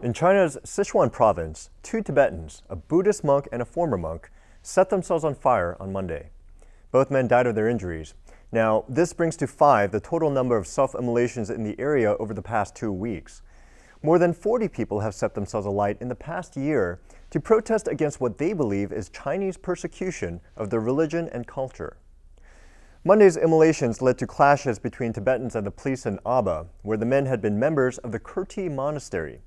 In China's Sichuan Province, two Tibetans, a Buddhist monk and a former monk, set themselves on fire on Monday. Both men died of their injuries. Now, this brings to 5 the total number of self-immolations in the area over the past 2 weeks. More than 40 people have set themselves alight in the past year to protest against what they believe is Chinese persecution of their religion and culture. Monday's immolations led to clashes between Tibetans and the police in Aba, where the men had been members of the KIRTI monastery.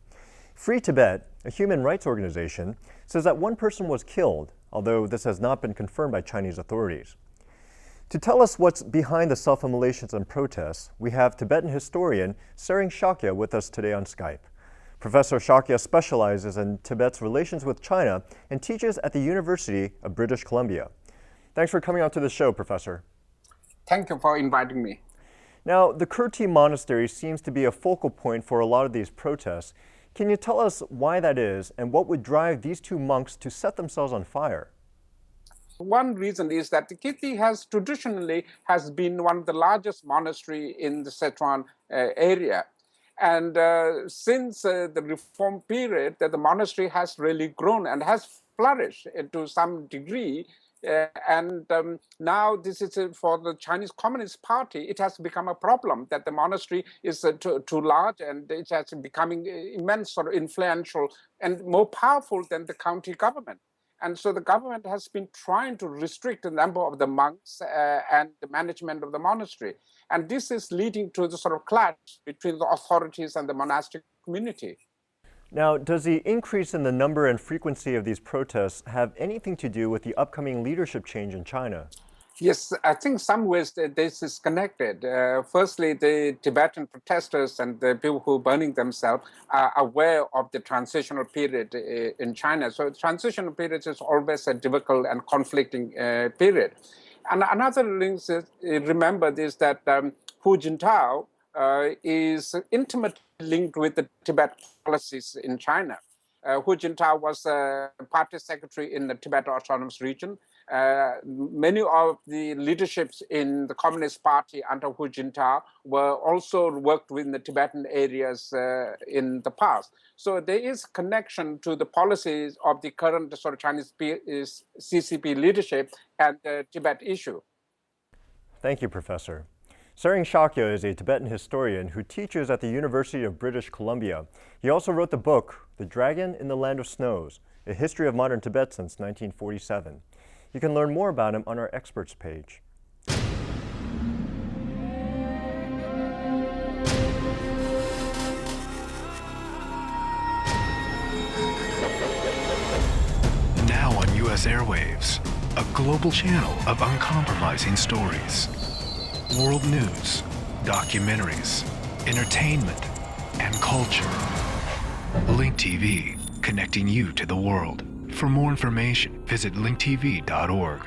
Free Tibet, a human rights organization, says that one person was killed, although this has not been confirmed by Chinese authorities. To tell us what's behind the self-immolations and protests, we have Tibetan historian Tsering Shakya with us today on Skype. Professor Shakya specializes in Tibet's relations with China and teaches at the University of British Columbia. Thanks for coming on to the show, Professor. Thank you for inviting me. Now, the KIRTI monastery seems to be a focal point for a lot of these protests. Can you tell us why that is and what would drive these two monks to set themselves on fire? One reason is that the KIRTI has traditionally been one of the largest monastery in the Sichuan area. And since the reform period, the monastery has really grown and has flourished to some degree. Now this is for the Chinese Communist Party, it has become a problem that the monastery is too large and it has becoming immense or influential and more powerful than the county government. And so the government has been trying to restrict the number of the monks and the management of the monastery. And this is leading to the sort of clash between the authorities and the monastic community. Now, does the increase in the number and frequency of these protests have anything to do with the upcoming leadership change in China? Yes, I think some ways this is connected. Firstly, the Tibetan protesters and the people who are burning themselves are aware of the transitional period in China. So the transitional period is always a difficult and conflicting period. And another thing to remember is that Hu Jintao is intimately linked with the Tibet policies in China. Hu Jintao was party secretary in the Tibet Autonomous Region. Many of the leaderships in the Communist Party under Hu Jintao were also worked within the Tibetan areas in the past. So there is connection to the policies of the current sort of Chinese CCP leadership and the Tibet issue. Thank you, Professor. Tsering Shakya is a Tibetan historian who teaches at the University of British Columbia. He also wrote the book, The Dragon in the Land of Snows, A History of Modern Tibet Since 1947. You can learn more about him on our experts page. Now on U.S. airwaves, a global channel of uncompromising stories. World news, documentaries, entertainment, and culture. Link TV, connecting you to the world. For more information, visit linktv.org.